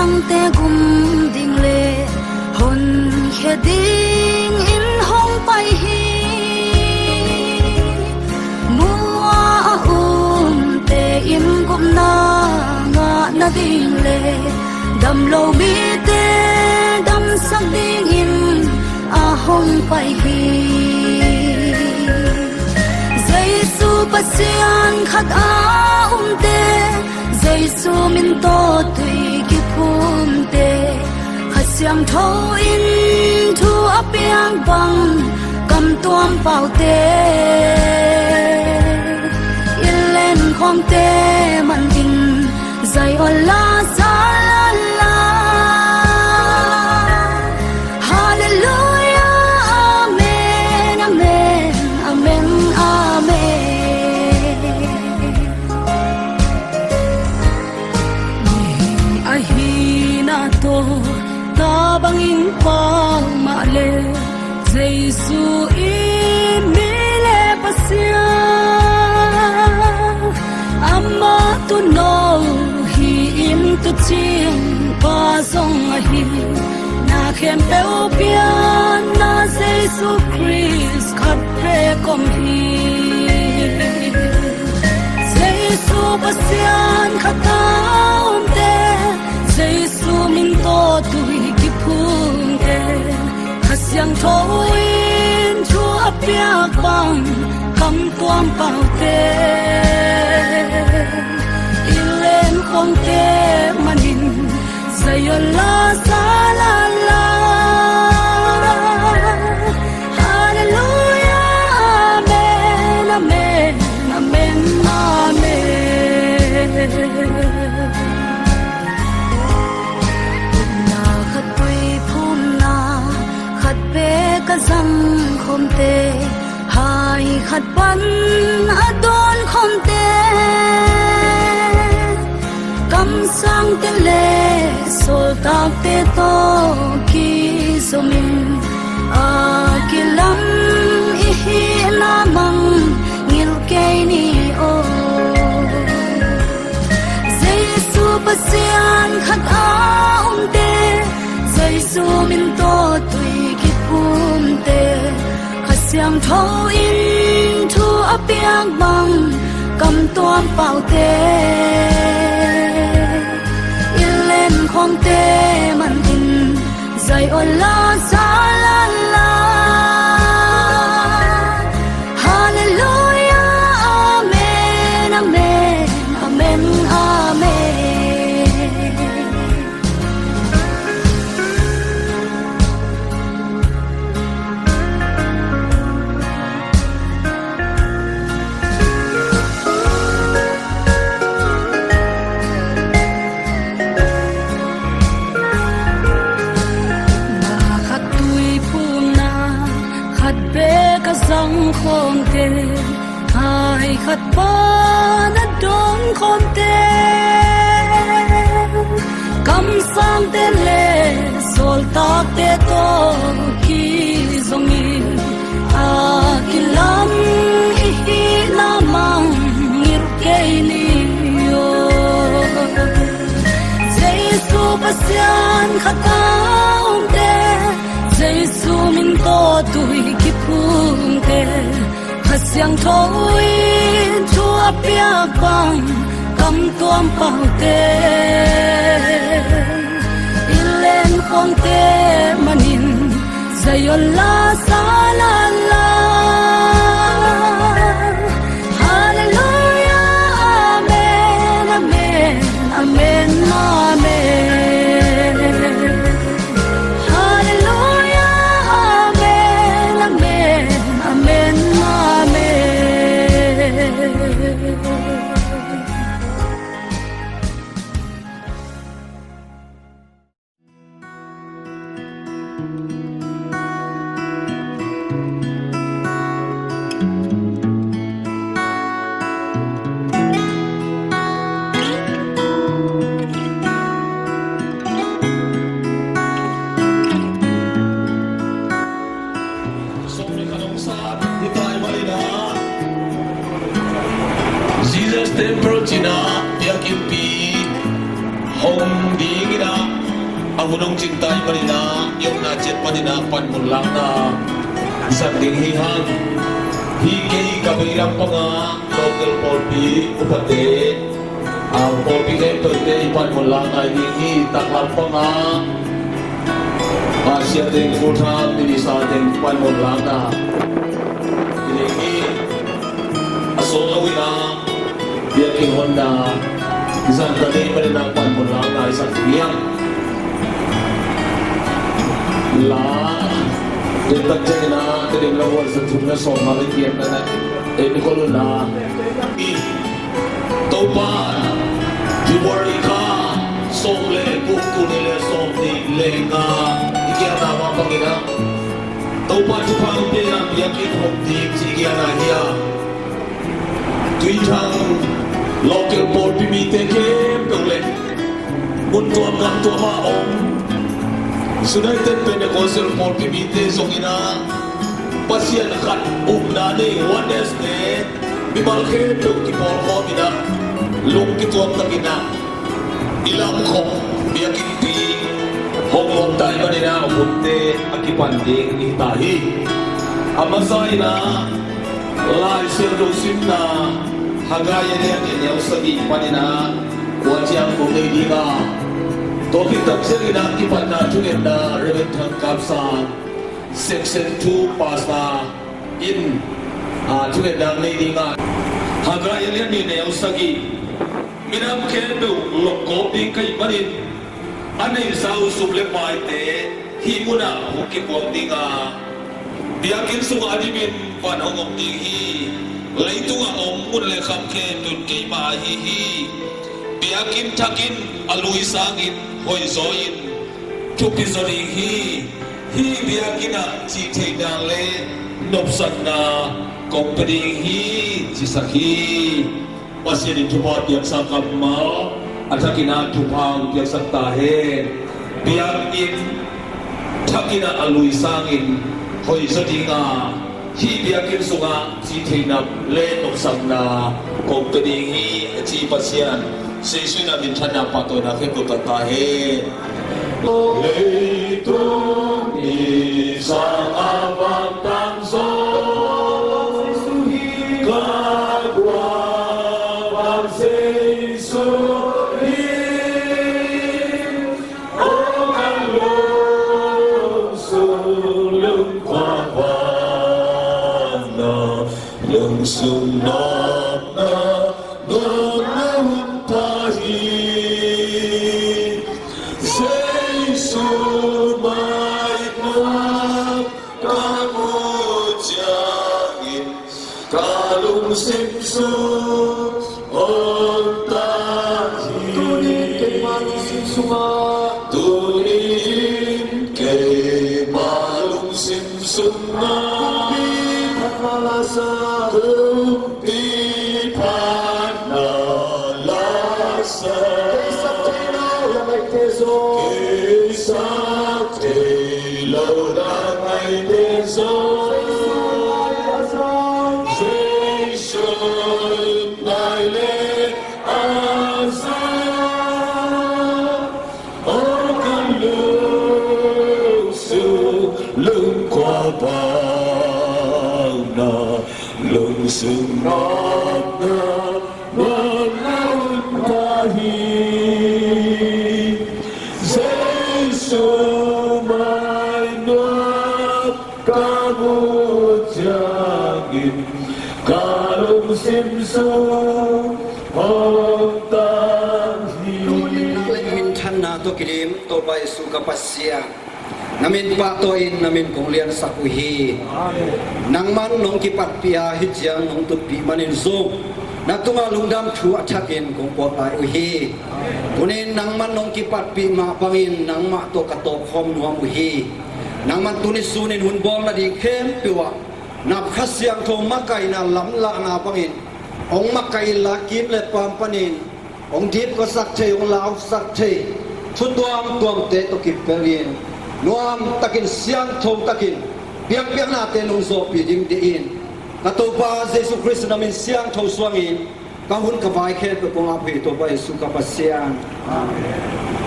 sang te gum ding le hon khe ding in hong pai hi mua te im gum na nga na ding le dam lo mi te dam sak ding in a hong pai hi Giêsu pasian khat a te Giêsu min to tui ki phum te khasyang tho in thu apiang bang kam tuam pau te ilen khom te man din zai ola sa la hallelujah amen amen amen to ta bangin pang male Giêsu in mile pasia amma tu no hi im tu ching pa song hi na khem pe pian na Giêsu Christ khat pre kom hi Giêsu pasian khata te Giêsu min to tui ki phum te khasyang tho in chu apiak bang kam tuam pau te ilen khong te manin zayola sala la hallelujah amen amen amen amen ka zang khom te hai khat pan adon khom te kam sang te le sol tak te to ki zomin a kilam I hi na mang ngil ke ni o Giêsu pasian khat a te Giêsu min to tui te khasyang tho in thu apiang bang kam tuam pau te ilen khom te man din zai ola sa la hallelujah amen amen amen amen sang khom te hai khat pa na don khom te kam sang te le sol tak te to ki zongi a kilam hi na mang ngir ke ni yo Giêsu pasian khata te Giêsu min to tui ki phum te khasyang tho in chu apiak bang kam tuam pau te ilen khong te manin zayola sala la hallelujah amen amen amen amen amen Jesus te prochina yakimpi hong di gina ahunong cintay panina yung na jet panina panmulang na isang ding hihang higay kabilang pa nga local polpi upate ang polpi kayo pwede panmulang ay hingi taklang pa nga siya ding futang hindi sa ating panmulang na hingi asolawin na biyaking Honda isang kanay pa rin ang panmulang na isang hiyang la detak jay na tiring lawal sa tuna so malikiyam na Nicolo na taupan Diwali ka somle kukunile somni lenga ikiya na mga pangina taupan chupang pinang yakin hongdik sikiya na hiya tuitang local board pimite kem tole muntua mantua maom United Pentecostal board pimite songina pasien kat umnane Wednesday bimalke tuk ki porko mina lung ki tuam takina ilam ko biyakin pi hongom dai manina utte akipanding itahi amasai na lai sendo simna hagaya ne ne usagi panina wajang bungai diga toki tapsel ina ki panna tungenda reventhang kapsa section 2 pasta in tungenda nei diga hagaya ne usagi minam kendo lokko ding kai manin anei sau suble paite himuna hukki bom diga biakin sunga adimin pan hongom ding hi leitunga omun le kham khe tun ke ma hi hi biakin thakin alui sangin hoi zoin chupi zori hi biakina chi theidang le nopsan na company hi chi sakhi pasien thupa tiak sakam ma athakina thupang tiak sakta he biakin thakina alui sangin hoi zodinga hi biakin sunga chi theinap le nopsan na company hi chi pasien seisuna min thana patona khe ko ta he leitung isa abang tangso suhi kadwa bang seisuni o kalung sulung kwabana lung sunana Simsu ontahi tunin kay malung simsunga tunin kay malung simsunga kumpi panalasa kumpi panalasa kay sakte na may teso kay sakte na may teso lung sunana malaun tahi Yesu mainap kamu jangin kalung simsu ontahi tunin min thana to kirim to bai su kapasya namin patoin namin konglian sakuhi nangman nong kipat pia hijian nong tupi manin zo natunga lungdam thu athakin kong potai uhi kunin nangman nong kipat pi ma pangin nangma to kato khom nuam uhi nangman tunis sunin hunbol na di khem piwa nap khasyang tho makai na lamla na pangin ong makai lakim le pampanin ong dip ko sak the ong law sak the thutuam tuam te to kipelin nuam takin siang thong takin piang natin nung so piding diin katupa Jesus Christ namin siang thong suangin ka hun ka vai khet pe pong aphi to pa Yesu ka pasya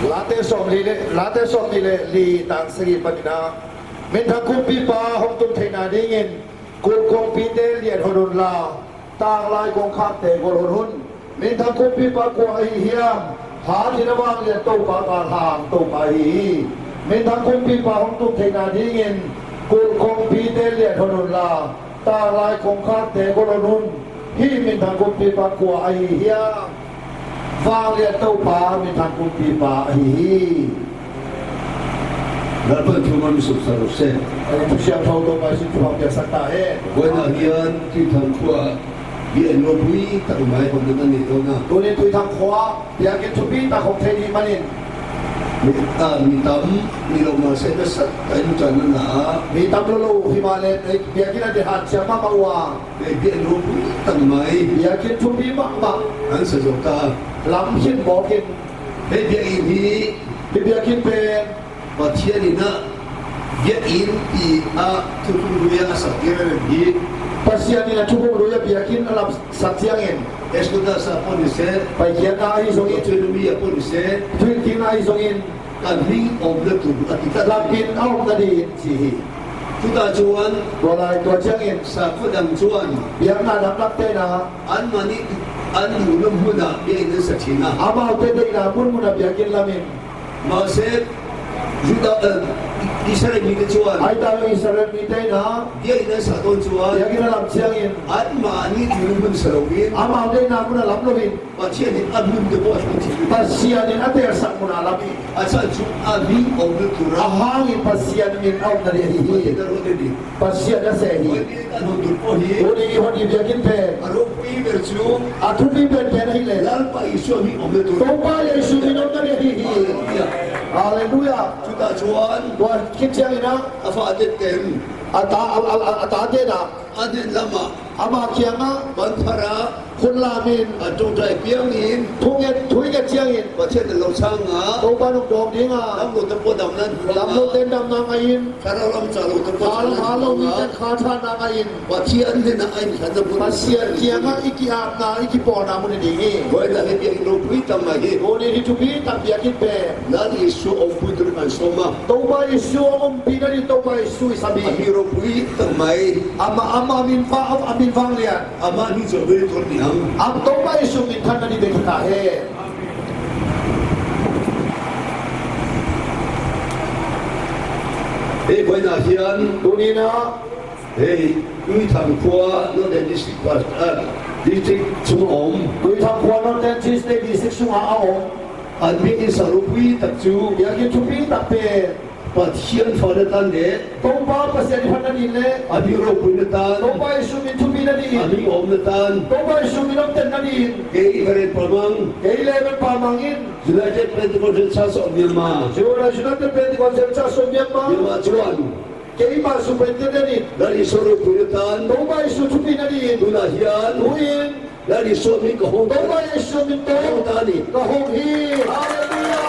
late som li le li tang sri panina men tha kum pi pa hom tum theina ding in kul kong pi te lian hodun la tang lai kong khak te gol hun men tha kum pi pa ko ai hiam ha thina wang lian to pa ka thang to pa hi men tha kum pi pa hom tum theina ding in kul kong pi te lian hodun la tang lai kong khak te gol hun hi men tha kum pi pa ko ai hiam vang lian to pa men tha kum pi pa hi Dapat cuma misuk sarusnya. Itu siang tahu tu masih cuma biasa tak Wena hian tu tangkua dia lobui tak mai kondan itu na. Tuh ni tu tang kuah dia kita cubi tak kau tadi manin. Mitam ni loma saya sat kain jalan na. Mitam lulu Himalaya dia kira dia hat siapa bawa. Dia lobui tak mai. Dia kita cubi mak. An sejota. Lamhin bokin. Dia ini Dia kita Batia ni na dia ini tu yang asal dia lagi. Pasian ni nak cuba dulu ya biarkin alam saksiangin. Eskuta sa polisi. Bagian nahi songin. Autonomi ya polisi. Tuin nahi songin. Kami oblet tu kita Lapin awak tadi sih. Tuda juan. Boleh tu jangin. Sa kudang juan. Biar nak dapat tena. An mani an ulum muna dia ini sakina. Amal tadi nak pun muna biarkin lamin. Masih juga Israel ni kecuali. Ay tayo Israel mitay na. Dia ini satu jual. Dia kira lam siangin. An mani ulum serowin. Ama day na muna lam lovin. Bacia ni alum de bos mati. Pasianin ate sak muna lami. Asal jual ni oblet turah. Ahangin pasianin out na dia Ini hihi. terus jadi. Pasian na sehi. Ini kan untuk poni. Uni honi biakin pe. Aropi berju. Atupi pe pe na hile. Lalpa isu ni oblet turah. Topa ya isu minum na dia hihi. Ya. Haleluya. Juta jual. Buat kitjang ina. Apa adet tem. Ata ate na. Adet lama. Ama kianga. Bantara. Kun lamin. Atau dai piangin. Tuiget jiangin. Bacia de lausanga. Topa nuk dong dinga. Lamlo tempo damnan. Lamlo ten dam na ngayin. Kalau lam calo tempo. Halo ni ten khatha na ngayin. Bacia ni na ain kada pun. Pasian kianga iki apna iki pona mun ni. Boy la he piang no puita mai. Uni ditupi tak biakin pe. Lali isu of putri man soma. Toba isu om pina di toba isu isabi. Amiro puita mai. Ama min fa amin fang lian. Ama ni jobe to ni ham. Am toba isu min tan di bekita he. Boy na hian. Uni na Ui tham kwa no de district district chungom. tui tham kuano ten chis te di siksu ha aom. An bi in sarupui tak chu. Biakin tupi tak pe. Pat hian fada tan de. Toba pasian di pan ni le. Amiro puita tan. Toba isu min tupi na di. Ami om na tan. Toba isu min om ten na di. Iveret pramang. Eleven pamangin. United Pentecostal Church of Myanmar. Jura jura te pe di konsensa sobyama. Myanmar chuan. Kei ba su pente ni. Dari soro puita tan. Toba isu tupi na di. Tuna hian. Tuin. Dari somi ko hong. Toba isu min to. Tani. Kahong hi. Haleluya.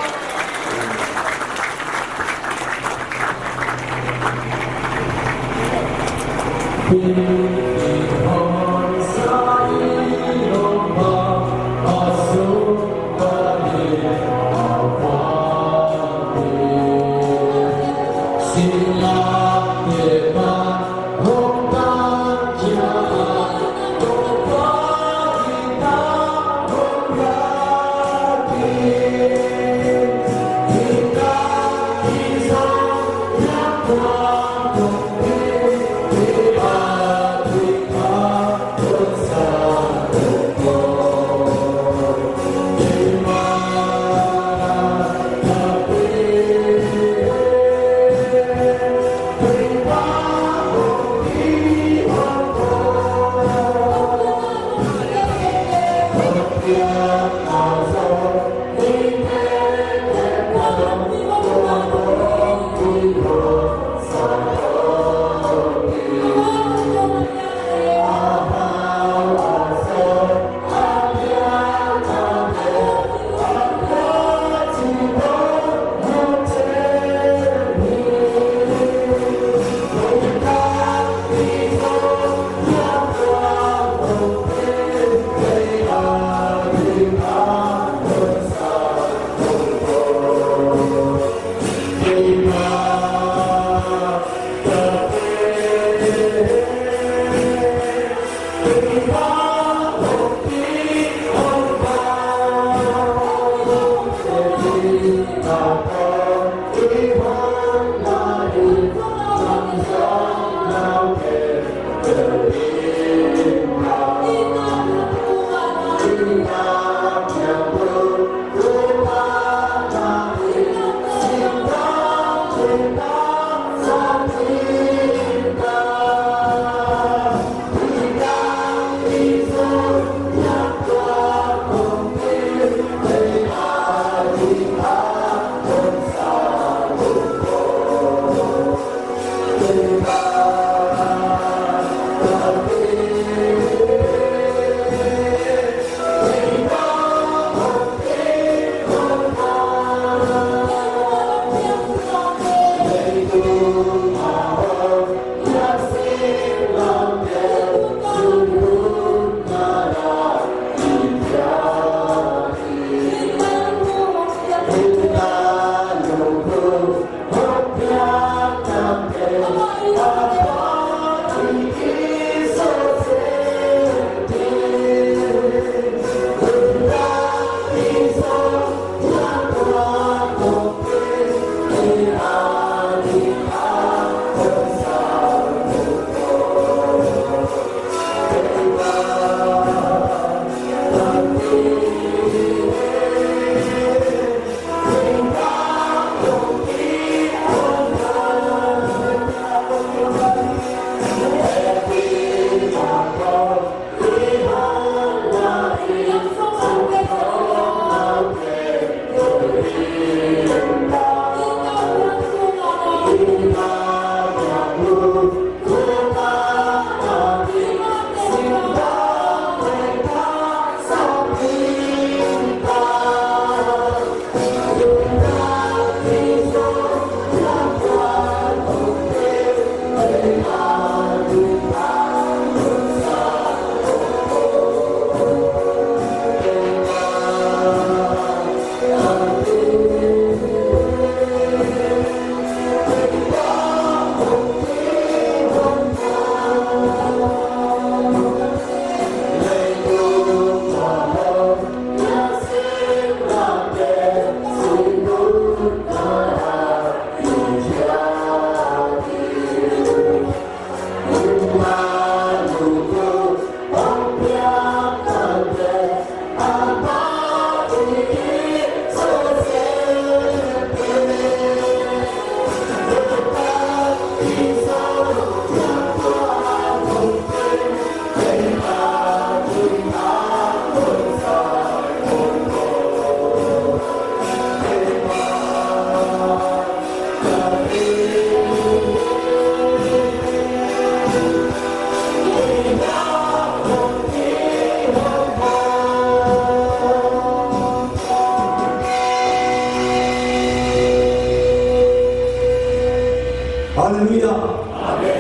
Hallelujah. Amen.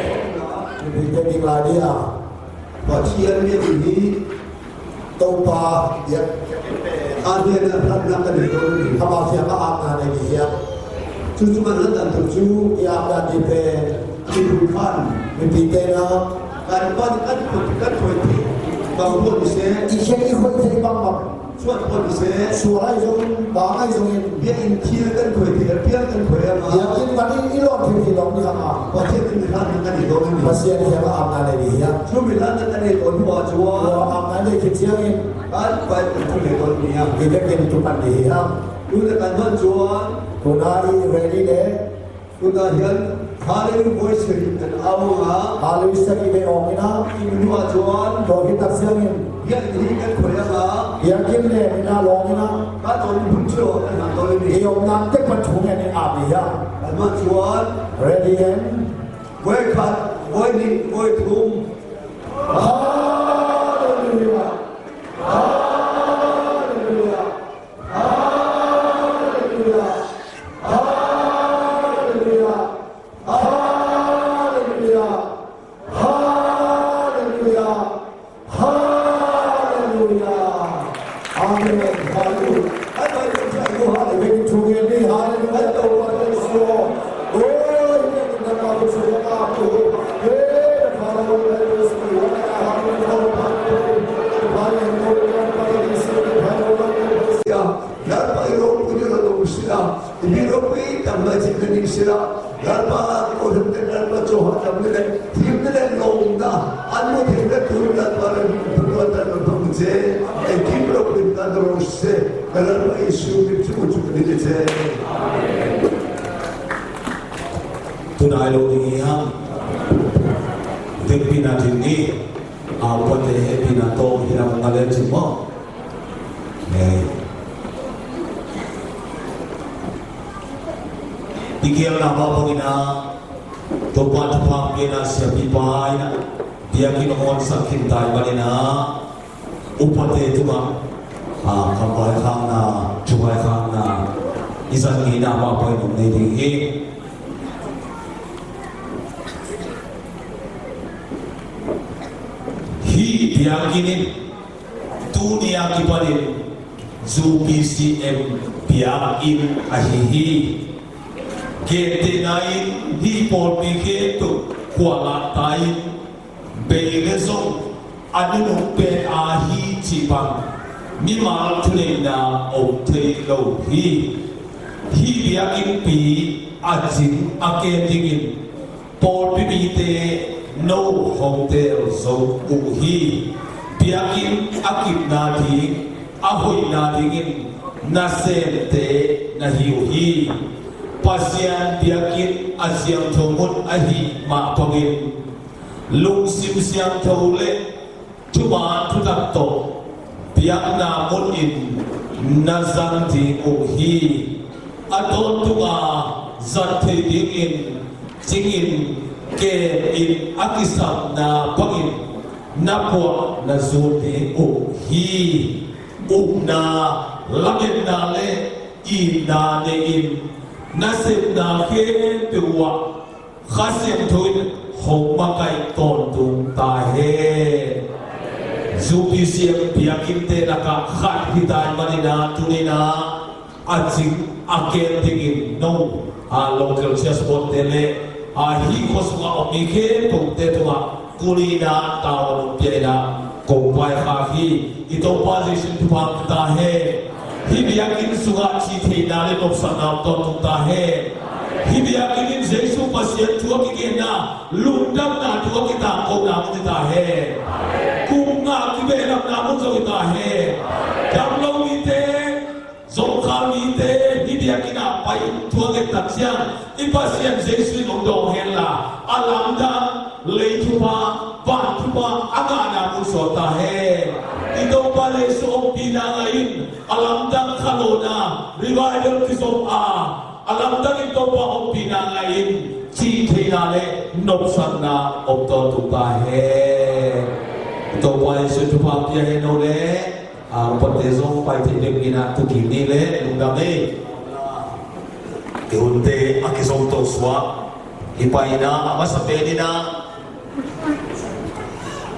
Kita tinggal dia. Pasien dia ini topa dia ada nak nak itu. Apa siapa akan dia? Cucu mana dan cucu yang ada di Tuhan. Kita kan politik. Bang politik. Ikan politik bang. Suat politik. Suara yang bang yang dia intinya kan politik. Dia kan politik. Yang ini ilok ilok ni apa? Pasien ini kan nak itu. Pasien siapa akan dia? Cuma bilang nak itu orang jua. Akan dia kecil ni. Kan baik itu dia. Kita kena tupan dia. Kita kan jua. Kunai ready deh. Kunahian Hallelujah voice dan awang Hallelujah sakit orangnya ini ajuan bagi taksirin ya ini kan korea yakin deh ina orangnya kan orang muncul dan orang ini yang nanti percuma ni abia ajuan ready kan boy cut boy ni boy tum Hallelujah Hallelujah Hallelujah Hallelujah. sila garba ko hinde garba cho hatam ne thim ne long da anmo thim ne tur da par bhagwata no pamje ai kimro pin da ro se garba isu ni chu chu ni je tunai lo ni ha pina tinni apote pina to hiram ngale chimo Tikial na mapangina topat pangina sa pipay na dia kinuhon sa kintay balina upate tuba kambay kang na chubay kang na isang ina mapay nung naitingi hi dia kinin dunia kipanin zu PCM biakin ahihi Kete nain di pormi ketu kuala tain belezong anu pe ahi cipang mimal tulena ote lo hi biakin pi ajin aketingin pormi te no hotel so uhi biakin akip nadi ahoy nadingin nasente nahiuhi Pasian biakin asyang thomun ahi ma pangin lung sim siang thole chuba thutak to biak na mun in nazang ti uhi aton tuga zat the dingin chingin ke in akisam na pangin napwa na zuti uhi ukna lagen na le ina ne in nasib na khen tuwa khasim thuin hong ma kai ton tung ta he zupi siam biakin te naka khat hitan manina tunina aching aken tingin no local chess bot tele hi khoswa omi khe tung te tuwa kulina tawn piena ko pai kha hi ito position tuwa ta he hi biakin suga chi theina le nok sanam to ta he hi biakin jesu pasien chuo ki na lundam na chuo ki ta ko na mu ta he kum nga ki be na na mu zo ta he jam lo mi te zo kha mi te hi biakin a pai chuo ke ta chiang i pasien jesu no do he la alam da le chu pa ban chu pa aga na mu so ta he ito pale so pina ngayon alam dang kalona revival kisop alam dang ito pa ang pina ngayon chi thinale nopsan na opto tuka he ito pale so tupa pia he no le patezong pai thinim ina tukini le lungdame ihunte akisong to swa ipaina amasabe na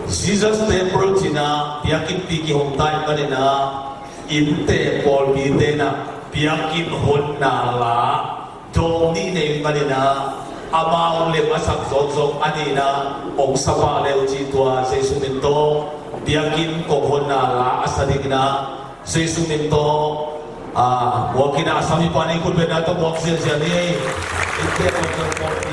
Jesus temple china biakin piki homtai kanina inte pol bitena biakin honna la doni ne kanina amaon le masak zong anina ong sapa le uji tua Jesus minto biakin ko honna la asadigna Jesus minto wakina asami pani kun bena to boxer jani inte ko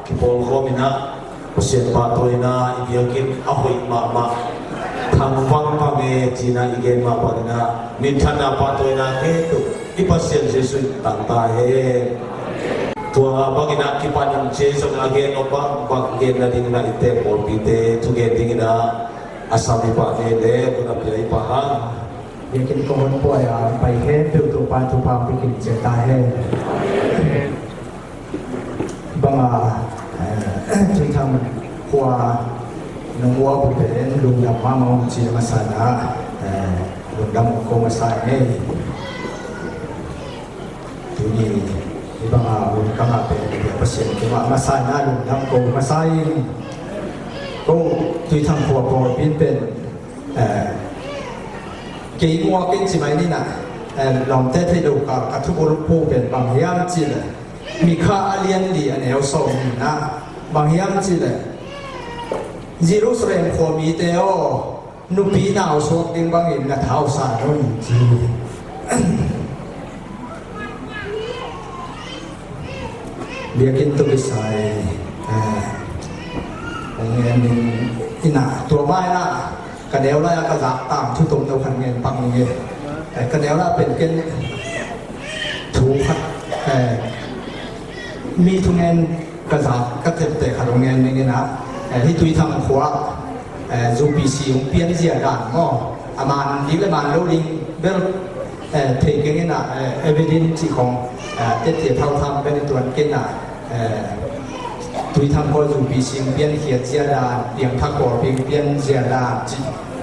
ki pol khomina pasien pa toina ibiakin ahoi ma thang wang pa nge china igen ma pa na min thana pa toina he tu ipasien jesu tang ta he tua bagina ki panin jesu again opa bag gen na ding na ite pol pite to get ding na asami pa de kuna pai pa ha yakin ko hon po ay pai he tu pa pikin che ta he bangaที่ทำครัวนงวัวบุเรนลุงดำมาองจีมาสานะลุงดำโคมาสายนี่ที่นี่ที่บางลุงก็มาเป็นเด็กประเสริฐที่มาสายนะลุงดำโคมาสายก็ที่ทำครัวพอเป็นกี่งัวกินสิไหมนี่นะลองเทศให้ดูกับทุกคนผู้เป็นบางอย่างจีเลยมีค่าเลี้ยงดีอันเอลส่งนะบางอย่างจีเลยเยรูซาเล็มขอมีเตโอนุปีนาวสวกดิ้งบางอินกับเท้าสารนจีเบียกินตุกิสายเงินอินะตัวไม้ละกระเดวละกระดักตามที่ตรงเดียวกันเงินปังเงี้ยแต่กระเดวละเป็นเกินถูกมีทุกเงินกระดักกระเทบแต่ขนมเงินนี่นะที่ตุยทำขวาจูบีซีของเปียนเสียกันก็อามันยิ่งเลยมันโรลิงเบลเทกันนี่นะเอเวอร์ดินที่ของเตี้ยเท่าทำเป็นตัวกันนะตุยทำก็จูบีซีของเปียนเขียนเสียดาเลี้ยงทักก่อเปียนเสียดา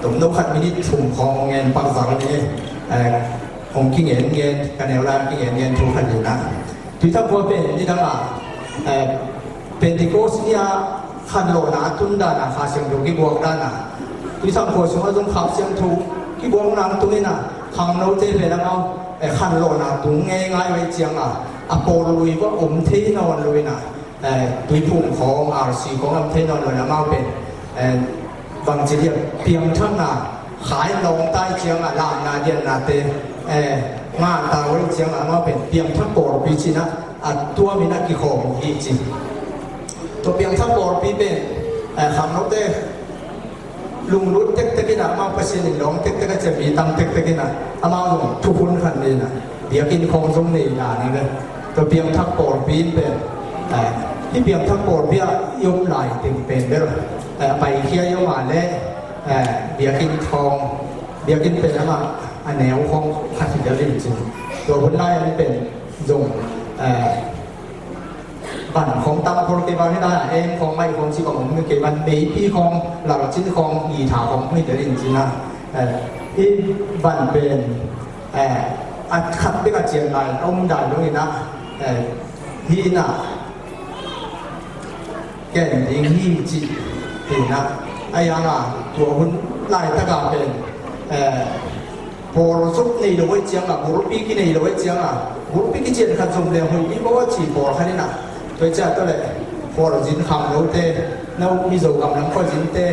ตรงโน้ขัดมินิถุงของเงินปังสังนี้ของกิ้งเงินกันแนวร่างกิ้งเงินทุกขัดอยู่นะตุยทำก็เป็นนี่ทั้งอ่ะเป็นที่โกสเนียขันโลนาตุนดานาขาเสียงถูกกี่บวกด้านน่ะที่ทำโคชงว่าต้องขับเสียงถูกกี่บวกนางตุนี่น่ะขังโนเจเป็นแล้วเอาขันโลนาตุงง่ายไว้เจียงอ่ะอโปลุยว่าอมเทนอนลุยน่ะตุยพุ่งของอาร์ซีของอมเทนอนเลยนะมาเป็นบางทีเรียกเพียงทั้งน่ะขายลงใต้เจียงอ่ะลามนาเดียนนาเตงานตาไว้เจียงอ่ะมาเป็นเพียงทั้งโปรปีชินะตัวมีนักกี่ของอีกจริงตัวเพียงทั้งบอลปีเป็นคำนกเต้ลุงรุ่นเต็กกินะมาประสิทธิ์หลงเต็กก็จะมีตั้งเต็กกินะอามาลุงทุกคนขันเลยนะเบียกินของสมนีด่านี่เลยตัวเพียงทั้งบอลปีเป็นที่เพียงทั้งบอลเบียยมไหลเต็มเป็นได้หรอไปเคี่ยวยมาแล้วเบียกินทองเบียกินเป็นอะไรอันแนวของขัดสิเดลินจริงตัวคนไล่นี่เป็นยงบันของตามโปรแกรมให้ได้เองของไม่ของชีของมือเก็บมันมีพี่ของหลักชิ้นของอีถาของไม่เกิดจริงๆนะที่บันเป็นอัดขัดไปกับเจียนลายต้มด่านด้วยนะที่น่ะแก่ดิ้งที่จีที่นะไอ้ยังอ่ะตัวคุณลายตะการเป็นพอเราสุกในเราไว้เจียงอ่ะบุรุษปีกินในเราไว้เจียงอ่ะบุรุษปีกินเจียนขัดสมเด็จหุ่นนี่เพราะว่าจีบอลแค่นี้นะโดยเฉพาะเลยพอเราจินคำเราเต้เรามีโจกำลังก็จินเต้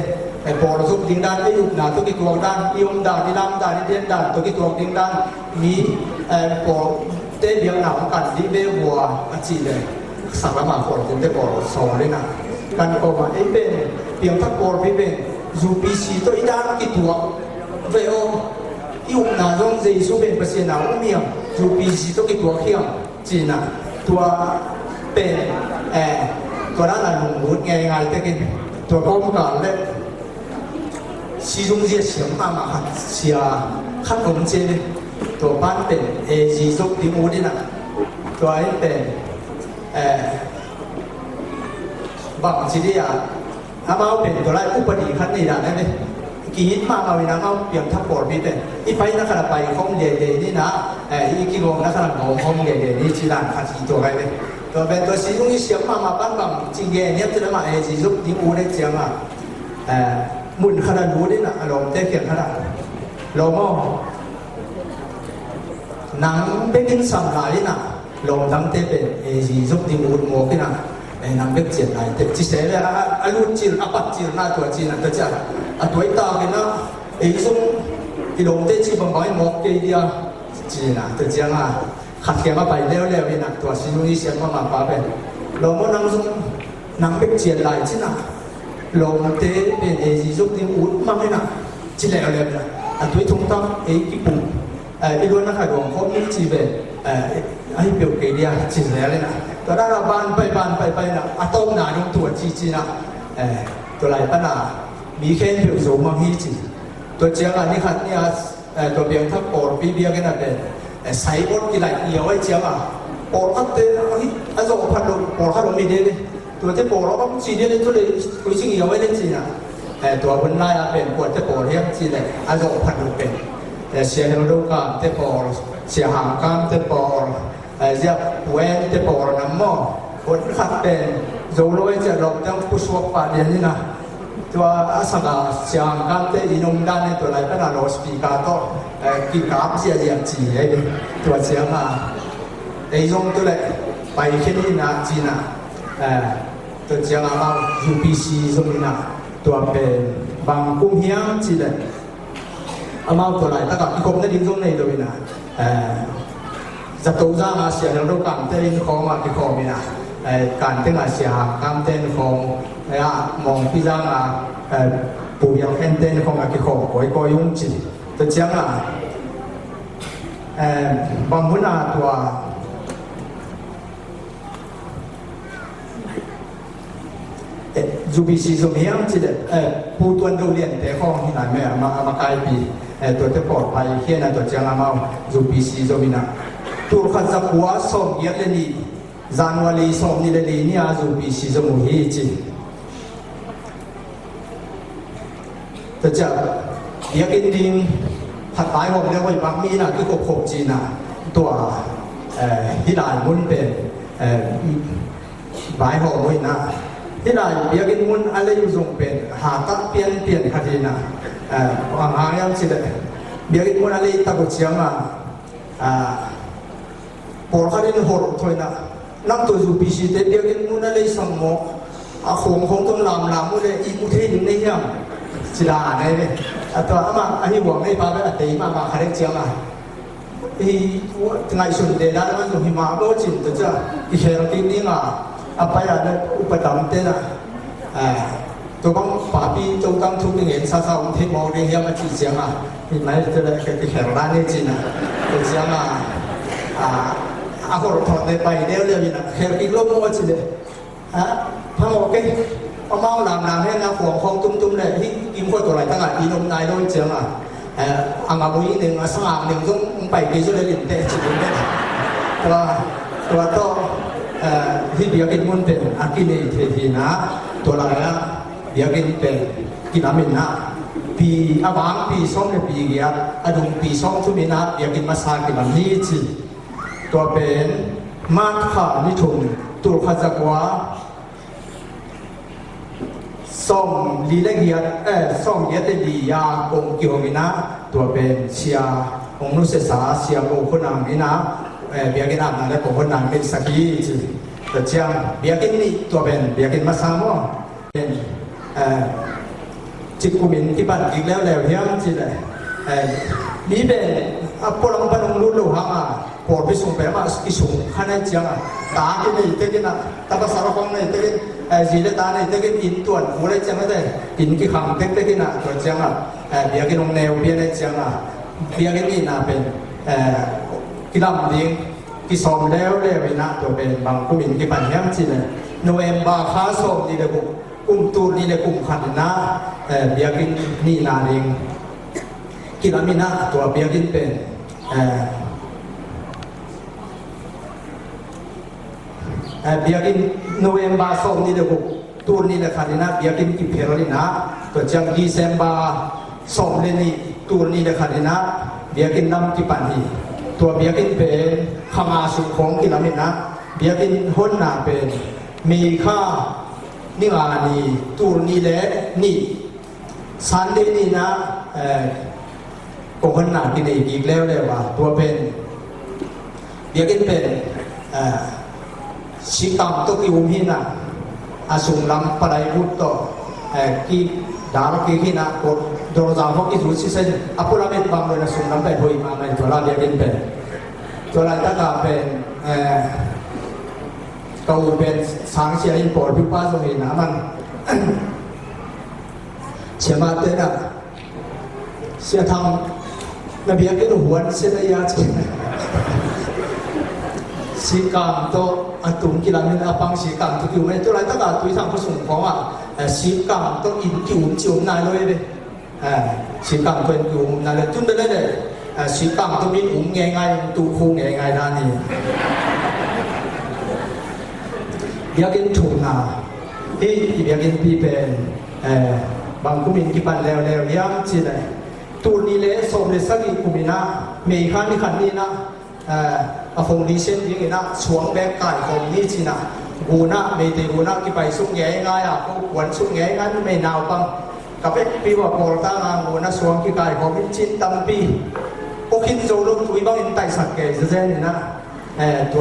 พอเราสุกดิ้งด้านไม่หยุดนะตัวกี่ตัวด้านยมด้านที่ดำด้านที่เด่นด้านตัวกี่ตัวดิ้งด้านมีพอเต้เบียงหนาวกันที่เบี้ยวัวจีเลยสังละมาคนถึงได้พอสอนเลยนะการออกมาเป็นเพียงทักบอลเป็นจูบีซีตัวอีด้านกี่ตัวเวโอยุ่งหนาจงเจสุเป็นเปอร์เซ็นต์หนาวเมียจูบีซีตัวกี่ตัวเขี้ยมจีน่ะตัวเป็นตัวนั้นน่ะลุงรุ่นง่ายๆแต่กินตัวก้มกันเลยซีจงเจียเสียงมาเสียขั้นผมเจตัวบ้านเป็นจีสุกที่มูนี่น่ะตัวนี้เป็นบางทีนี่อ่ะถ้ามาเป็นตัวไรอุปนิขั้นนี้นะเนี่ยกีนมาเอานะมาเปลี่ยนทับบอร์ดนี่เป็นอีไปนักขับไปห้องเดียดนี่นะอีกี่โมงนักขับของห้องเดียดนี่ที่ร้านขัดสีตัวไรเลยตัวเป็นตัวสีตรงนี้เสียงมาบ้านบางจริงๆเนี่ยจะได้มาสีสุกที่อูได้เสียงอ่ะมุนขนาดรู้นี่นะลองเจ๊เขียนขนาดลองมองหนังเป็นดิ้งสัมผัสนี่นะลองทั้งเต้เป็นสีสุกที่อูดโมกินะนางเบ็กเจียนไหนแต่ที่เสร็จแล้วอายุจีนอาปัจจีนน่าตัวจีนน่ะตัวจ้าตัวตากันนะส่งที่ลงเต้ที่บางใบหมอกเดียจีนน่ะตัวจ้าขัดแย้งมาไปเร็วๆนี่นะตัวสิ่งนี้เสียงมาเป็นเราเมื่อนั่งส่ง นางเป็กเจียนหลายจินะลงเตเป็นเอจิซุกที่อุดมั่งให้นะจิแล้วเลยนะอันทุยทงตั้งกิปุ่มอีกวันนักข่าวของเขามีจีเบไอ้เปียวเกลียจิแล้วเลยนะตอนนั้นเราบ้านไปนะอาต้มหนาลงตัวจีนะตัวไรปะนะมีแค่เปียวโซมังฮีจีตัวเจ้าอันนี้ขัดเนี่ยตัวเบียงทับปอดปีเบียกันนะเป็นใส่บดกี่ไหลเกี่ยวไว้เจ้าปอดอันเตอไอ้โซพัดลมปอดพัดลมมีเด้เลยตัวเจ้าปอดเราก็จีเนี่ยเลยตัวเลยคุยชิงเกี่ยวไว้เล่นจีนะตัวบนไล่เป็นปวดเจ้าปอดเฮี้ยจีเลยไอ้โซพัดลมเป็นเสียงลูกกันเจ้าปอดเสียหางกันเจ้าปอดเจ้าแหวนเจ้าปอดน้ำหม้อคนขัดเป็นโซโล่เจ้าลมจังผู้ชวกป่าเดียนี่นะตัวอาสกาเสียงกันเตอินงด้านในตัวไรเป็นอะไรสปีกาโต้กิกาบเสียจีไอ้ตัวเสียงไอ้ยงตัวเลยไปแค่นี้นะจีนะตัวเสียงเรา UPC สมินะตัวเป็นบางกุ้งเฮียงจีเลยอามาตัวไรแต่กับอีกคนได้ดิ้งตรงในตัวนี้นะจะตัวจ้างเสียงเราต้องการเต้นของมาที่คอมีนะการเต้นเสียงการเต้นของมองพี่จ้างปู่ยังเต้นของมาที่คอก็ยุ่งจีตัวเสียงบางคนตัวUBC สมัยนั้นจีเด็ผู้ตัวดูเรียนแต่ข้องที่ไหนไม่มาไกลปีตัวจะปลอดภัยแค่นั้นตัวเจ้าเรา UBC สมัยนั้นตัวขัดจับหัวส่งเยอะเลยนี่จานวันนี้ส่งนี่เลยนี่อา UBC สมัยจีตัวจะเดี๋ยวกินดินผัดไทยผมเรียกว่าบางมีนะคือกบขบจีนะตัวที่หลายมุนเป็นหลายหอมวยนะที่ไหนเบียกินมุนอะไรอยู่ตรงเป็นหาตัดเปลี่ยนคดีนะวางหางยังสิเลยเบียกินมุนอะไรตะกุเชียงปอดคดีนหดถอยนะนักตัวจูปีสิเตเบียกินมุนอะไรสังโมของต้นลำมุนเลยอีกุเทนในยังสิลาไหนเนี่ยตัวอามาอันนี้หวังให้พาไปอัตติมาคดีเชียงไงส่วนเดียร์มันอยู่หิมะก็จินตัวจ้าอีเชลกินนี่apa ya ada upadam tena to bang papi to tang thu ngin sa sa um the mo ri hiam a chi chiang ni mai te la ke khang la ni chin to chiang a ko ro thon de pai de le bi na khe ki lo mo chi le pha mo ke pa mau lam he na khong tum le hi kim ko to lai tang i nom nai lo chiang ang a bui ning a sa ning jong pai ke jo le lin te chi leตัวtoที่เบียกินมุนเป็นอากินเททีนะตัวอะไรนะเบียกินเป็นกินน้ำมินนะปีอาบางปีสองในปีเกียร์อดุงปีสองชุมินะเบียกินมาซากินมันนี่จีตัวเป็นมาขานิทุนตัวขจักวาส่งลีเลเกียร์ส่งเยตลียากงเกียวมินะตัวเป็นเชียองนุเสสาเชียโกคนนังมินะเบียกินอาบน้ำและคนนังเป็นสักทีจีแต่เจ้าเบียกินนี่ตัวเป็นเบียกินมาสามวันเป็นจิตกุมินที่บ้านอีกแล้วเฮียมจีเลยนี่เป็นพลังพลังรุ่นลูกหางปอดไปส่งไปมาอีส่งข้างในเจ้าตาที่นี่เตกินตาภาษาเราฟังนี่เตกินจีเลตานี่เตกินอินตัวหัวเลยเจ้าไม่ได้อินกี่คำเตกินตัวเจ้าเบียกินลงแนวเบียในเจ้าเบียกินนี่น่าเป็นกิลามดิ้งที่ซ้อมแล้วนะตัวเป็นบางผู้มินที่ปัญญาจีเลยโนเอมบาคาโซนี่เลยกุมตูนี่เลยกุมขันนะเบียกินนี่นาเองกิลามินะตัวเบียกินเป็นเบียกินโนเอมบาโซนี่เลยกุมตูนี่เลยขันนะเบียกินกิเพลนี่นะตัวจังดีเซมบาโซเลยนี่ตูนี่เลยขันนะเบียกินน้ำกิปันนี่ตัวเบียกินเป็นขมาสุของกิลามินะเบียกินหุ่นนาเป็นมีค่านี่ว่านี่ตูนี่แหละนี่สันเดนี่นะของหุ่นนากินอีกแล้วเลยว่าตัวเป็นเบียกินเป็นชิตัมตุกิอุมินะอาสุงลำปลายบุตโตกีดาร์กิฮินะกดโดนจามกิจุสิเซนอปุรามิตบางเวลาสุงลำไปหอยมาไม่ตัวละเบียกินเป็นตัวละตะกาเป็น ก็เป็นสางเชียอินโปรพิพาสมีนะมันเชื่อมาเต้นอ่ะเสียทำระเบียบกันหัวเสียระยะจริงสีกามโตอัตุงกิลามินอาปังสีกามทุกอยู่ในตัวไรตั้งแต่ตัวทางผู้ส่งของอ่ะสีกามโตอินกิวจิวนายเลยเลยสีกามตัวอินกิวนายเลยจุดเด่นเลยสีกามตัวมีอุ้งเงยไงตูคงเงยไงด้านนี้อยากกินถุงนาที่อยากกินปีเป็นบางกุมินกิปันแล้วย้ำจีเลยตัวนี้เลยสมเลยสักอีกุมินะมีขันนี้นะฟงดีเซนยิ่งนะช่วงแบกไก่ของนี่จีนะกูนะไม่ได้กูนะกี่ไปสุ่งแง่ง่ายอ่ะกูวันสุ่งแง่งั้นไม่นาวปังกับเอ็กปีว่าพอตั้งกูนะช่วงกี่ไก่ของนี่จีตั้มปีโอคิดโจลุงตุยบ้างอินไตสักเกจเจนนี่นะตั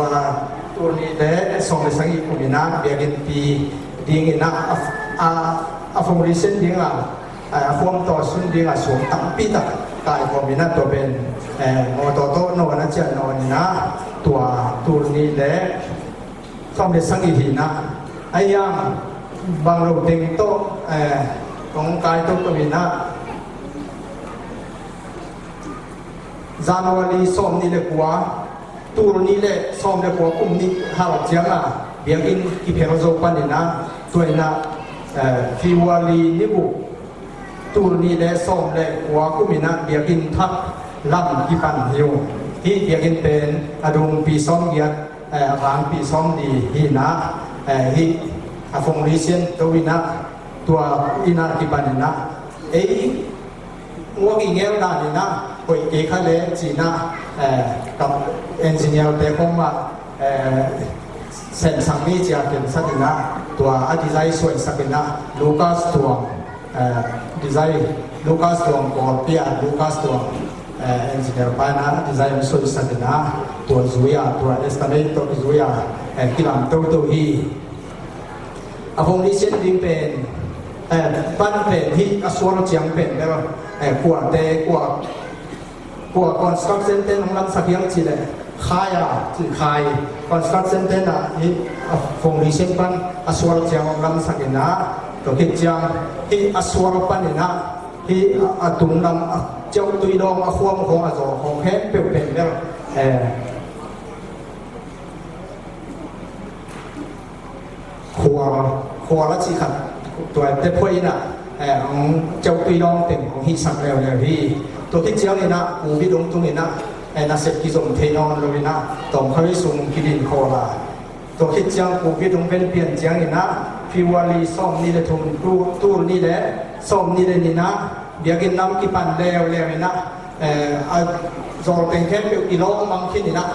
วนี้เลยสมเลยสักอีกุมินะเบียกินปียิ่งนะฟงดีเซนยิ่งอ่ะความต่อสู้ยิ่งอ่ะช่วงตั้มปีตักกายของมีน่าตัวเป็นโมโตโตโนนะเจ้าโนนี่นะตัวนี้แหละสมเด็จสังกีทีนะไอ้ยังบางโลกเด้งโตของกายตัวมีนะจานวลีสมนี่เลยกว่าตัวนี้เลยสมเลยกว่าอุ้มนี่หาหลักเจียงอ่ะเบียกินกิเพโรโซปันนี่นะตัวน่ะฟิวลีนี่บุตัวนี้เลยสมเลยกว่ากุมินะเบียกินทับลำกี่ปันเหี่ยวที่เบียกินเป็นอดุงปีซ้อมเกียรร้านปีซ้อมดีที่นะที่ฟงลิเซียนตัววินะตัวอินากี่ปันนะงัวกี่เงี้ยด้านนี้นะคุยเกี่ยวกับจีน่ากับเอนจิเนียร์เด็กของมาเส้นสังนี้จะเป็นสักนะตัวดีไซน์สวยสักนะลูคัสตัวดีไซน์ลูคัสตัวกอร์เปียลูคัสตัวเอนจิเนียร์ไปนะดีไซน์สวยสักนะตัวซุยาตัวเอสตันเนตตัวซุยากิลัมตัวฮีพงนี้เช่นดิ้งเป็นปั้นเป็นที่กระทรวงเชียงเป็นได้ป่ะกวดเตะกวดคอนสตรักชั่นเต้นของลำสักยังจีเลยขายอ่ะจีขายคอนสตรักชั่นเต้นอ่ะที่ฟงนี้เช่นปั้นกระทรวงเชียงของลำสักนะตัวที่เชียงที่กระทรวงปั้นนี่นะที่ตุ่มลำเจ้าตุยดองควมของของแค่เป็นได้ขัวละสิขัดตัวเต็มพอยน่ะของเจ้าตุยดองเต็มของฮิสักแล้วที่ตัวที่เจ้านี่นะกูพี่ดงตรงนี้นะน่าเสพกิจงเทนอนเลยนะต้องเขาให้ส่งกิดินโคลาตัวที่เจ้ากูพี่ดงเป็นเปลี่ยนเจ้านี่นะฟิวารีส้มนี่เลยทุนตู้นี่แหละส้มนี่เลยนี่นะเดี๋ยวกินน้ำกี่ปันแล้วนี่นะโซลเป็นแค่กิโลมังคิดนี่นะ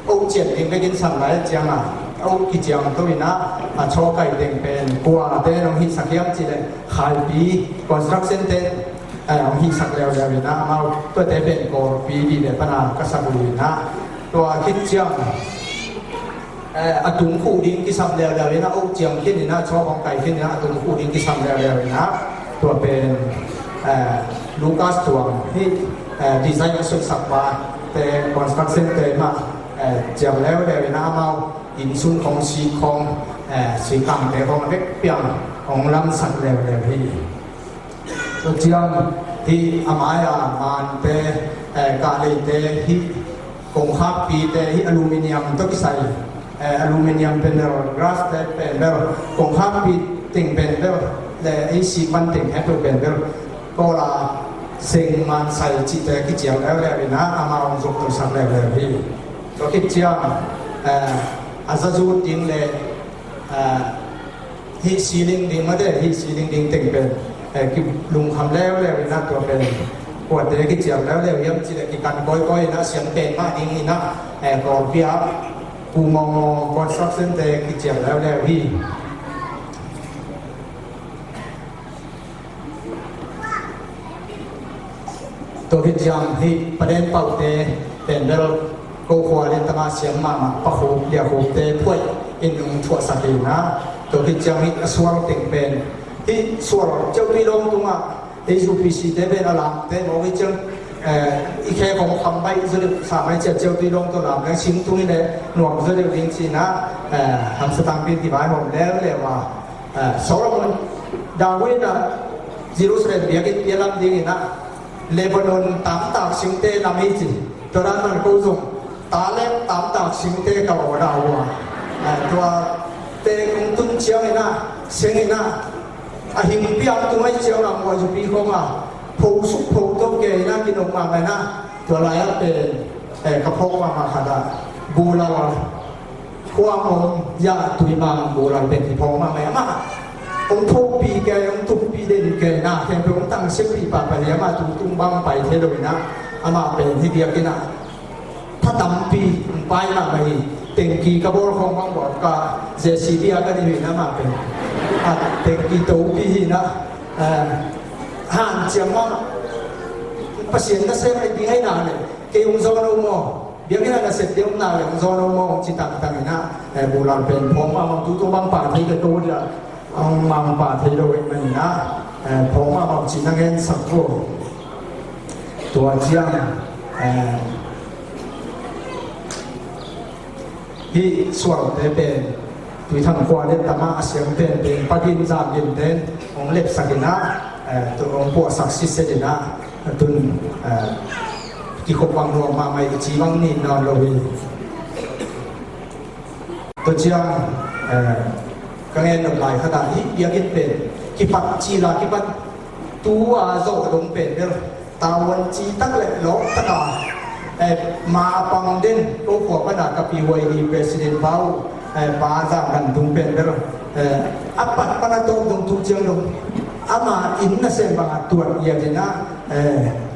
โอ้เจ็บเองไปกินสั่งหลายเจ้าอ่ะเอากิจยังตัวนี้นะโชว์ไก่เด้งเป็นกัวเต้นของฮิสักยังจีเลยขายปีคอนสตรักชั่นเต้นของฮิสักแล้วนะมาตัวเต้เป็นกอปีดีเลยปนากษัตริย์นะตัวคิดยังตุงคู่ดิ้งกิสัมแล้วนะโอ้เจียงคิดนี่นะโชว์ของไก่คิดนี่นะตุงคู่ดิ้งกิสัมแล้วนะตัวเป็นลูคัสตัวที่ดีไซน์สุดสัปดาห์แต่คอนสตรักชั่นเต้มาเจียงแล้วนะมาอินซุนของสีของสีกำแต่ของเล็กเปียงของลำสักแล้วพี่ตัวเจียงที่อามายามันเตกาเลเตที่กงคับปีเตที่อลูมิเนียมต้องใส่อลูมิเนียมเป็นกราสเตเป็นแบบกงคับปีติ่งเป็นแบบแต่ไอสีมันติ่งแฮปเป็นแบบก็ละเซ็งมันใส่จิตแต่กิจเจียงแล้วนะอามาองศตัวสักแล้วพี่ตัวกิจเจียงอาจจะจูดดิ้งเลยฮีซีลิงดิ้งมาได้ฮีซีลิงดิ้งติ่งเป็นกิลุงคำแล้วนะตัวเป็นปวดเด็กกิจเจียวแล้วย้ำจีเด็กกิการก้อยนะเสียงเป็นมากดิ้งนี่นะก่อนพี่ครับปูมองคอนสตรักชั่นเด็กกิจเจียวแล้วพี่ตัวกิจยังที่ประเด็นเป่าเตเป็นเรื่องกูขวาเรียนตมาเสียงมาปะโขเดียโขเตพ่วยอินนุงถั่วสักนะตัวที่จะมีส่วนติ่งเป็นที่ส่วนเจ้าพี่ลงตรงอ่ะที่สุพิสิเตเป็นอะไรแต่โมวิจัง อีแค่ของคำใบจะได้สามารถเจ้าตีลงตัวหลังและชิ้นตรงนี้เลยหน่วงจะได้วิ่งสินะทำสตางค์เป็นที่บ้านผมแล้วเลยว่าโซโลมอนดาวิดนะเยรูซาเล็มเบียกิเยลัมดีนะเลบานอนตามตากสิงเตนามิจิตัวนั้นมันกูส่งตาเล็บตามตากสิงเตกับดาวตัวเตงตุนเชียงนะเสียงนะหิมเปียกตัวไม่เชียวหลังว่าจะปีคงผูกสุกผูกต้องเกยนะกินออกมาไหมนะตัวอะไรเป็นกระเพาะมาขนาดบูราความหอมยาตุยมังบูราเป็นที่พอมาไหมมาองทุกปีแกองทุกปีเด่นแกนะแทนเป็นองตั้งเสียปีป่าไปเรียมาตุ้งบังไปเทโดยนะอามาเป็นที่เดียกินะถ้าตั้มปีไปมาไปเต็งกีกระบอกของบังบอกก็เจสีเดียก็ดีนะมาเป็นเต็งกีโตปีนะห่างเจียมว่าภาษีนั่นเสียไม่ดีให้นานเลยเกี่ยงโซนโมเดี๋ยวนี้นั่นเสร็จเดี๋ยวน่าอย่างโซนโมจิตต่างๆนะโบราณเป็นผมว่ามันตุ้งบังป่าที่กระโดดละมังป่าที่โดยมันนะผมว่ามันจิตนั่งเงินสักครู่ตัวเจียงที่ส่วนเป็นที่ทำควาเด่นตามาเสียงเป็นปะกินจามยินเด่นองเล็บสักินะตัวองพวกศักดิ์สิทธิ์เสด็จนะตุนที่ขบวังรวมมาไม่จีวังนี่นอนลอยตัวเจียงก็เงินหลายขนาดที่เบียกินเป็นกิปัดจีลากิปัดตัวโจดงเป็นเรื่องตาวันจีตั้งเล็กล็อกตามาปังเด่นโลกหัวขนาดกับปีวัยดีประธานเฝ้าปาจากันตุงเป็นเรื่องapa pada tong tujuan dong ama inna sembang tuan ia kena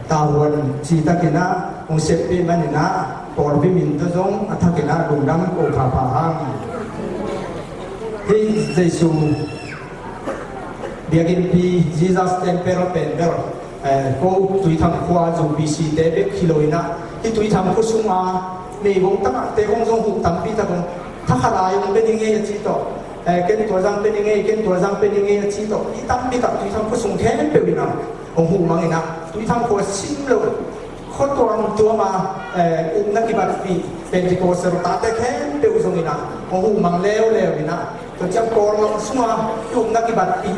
tahun cita kena konsep mana na porbi minta dong atau kena dongdam ko kapahang hei Yesu dia pi Jesus tempero pendor ko tui tham kwa zu bc tebe kiloina hi tui tham ko suma nei bong ta te bong jong hu tam pi ta bong ta khara yong be ding ye chi toเกณฑ์ตัวจังเป็นยังไงเกณฑ์ตัวจังเป็นยังไงชี้ต่อที่ตั้งที่ตัดที่ทำผู้ส่งแทนเปลี่ยนนะองหูมังนะที่ทำผู้ชิมเลยข้อตัวมานักกิบัตปีเป็นที่โกศลตาแต่แค่เปลี่ยนส่งนะองหูมังเลวนะตัวจังโกลงสมายุนักกิบัตปี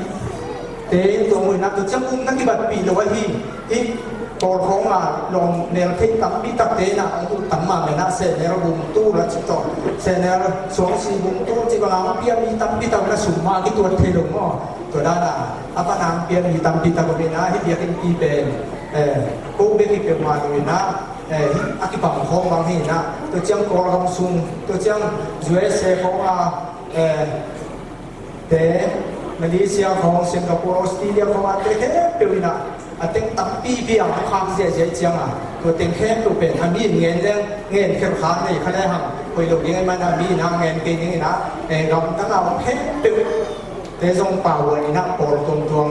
เตยตัวมือนะตัวจังนักกิบัตปีเลยว่าที่ตัวของมาลงเนรที่ตั้งปีตักเตนะองค์ตั้งมาไม่น่าเสนอบุญตู้ละจิตต่อเสนอสองสี่บุญตู้จิกลางเปียมีตั้งปีตักละสุ่มมาที่ตัวเทลงอ๋อตัวด้านน่ะapaนางเปียมีตั้งปีตักก็เป็นนะที่เดียกันปีเป็นกูเบกิเป็นมาด้วยนะอากิปังของบางทีนะตัวเจ้าโกลงสุ่มตัวเจ้าจุเอเซ่ของแต่มาเลเซียของสิงคโปร์ออสเตรเลียของเทปเป็นนะเต็งตั้งปีเบียงข้างเสียเจียงตัวเต็งแค่ตัวเป็นอันนี้เงินเรื่องเงินแค่ขาในขณะหังคุยลงยังไงมันมีนางเงินเก่งยังไงนะเราตั้งเราแค่ตัวแต่ทรงเป่าวันนี้นะปอดตรง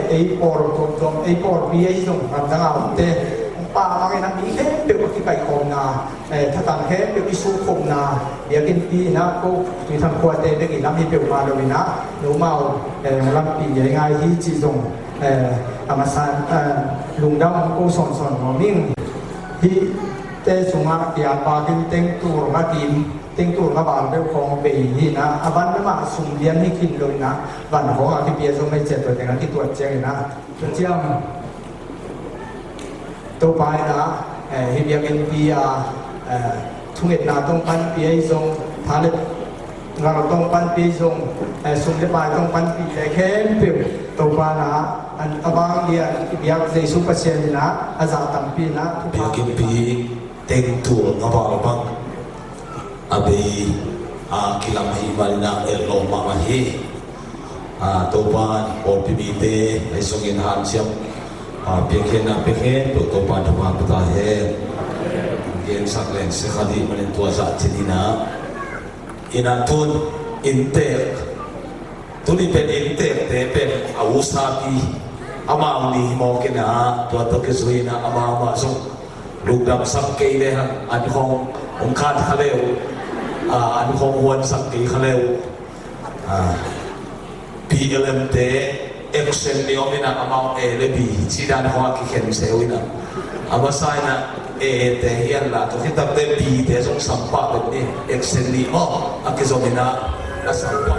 ไอ้ปอดตรงไอ้ปอดเบียทรงเราตั้งเราแต่ป่าอะไรนะมีแค่ตัวที่ไปคงนาถ้าตั้งแค่ตัวที่สู้คงนาเดี๋ยวกินปีนะก็ที่ทำควาเตะได้กี่ลำที่เปลี่ยนมาเลยนะหนูเมาลำปียังไงที่จีทรงอามาสานลุงดำกูสอนหัวมิ่งที่เตะสุมาเกียร์ปากินเต็งตัวมากินเต็งตัวมาบานเรื่องของเบย์นะอาวันนั้นมาสุ่มเลี้ยงให้กินเลยนะวันของอาที่เปียส่งไม่เจ็บตัวแต่นั้นที่ตัวเจ๊งนะตัวเจ้าตัวไปนะเฮียกินปีทุ่งเอ็ดนาต้องปันปีให้ส่งทาเล็บเราต้องปันปีส่งสุ่มเล็บไปต้องปันปีแต่แค่เปลี่ยนตัวไปนะอันบางเดียอยากจะสุภาษิตนะอาจารย์ตั้งปีนะเบียกินปีเต็งตัวงบาบังอาบีกิลามาฮิมาลินาเอลโลมามาฮิตัวบ้านโอปิบีเตไอส่งอินหานเชียมเพียงแค่นั้นเพียงแค่ตัวบ้านทำงานประเทศเกี่ยงสักแรงเสียคดีมันตัวจัดที่นี่นะอินาทุนอินเตอร์ตุนี่เป็นอินเตอร์แต่เป็นอาวุธสาบีอามาอุนีมองกันนะตัวตะเกียบนะอามาส่งลูกดำสักเกย์เลยฮะอันขององค์การทะเลวอันของวันสักเกย์ทะเลวPLM เตะเอ็กเซนนิอมินะอามาเอเลบีจีดานหัวกิเข็นเซวินะ abasay na te hian la to kitap te pi te song sampa ni excendi mo akizomina asampa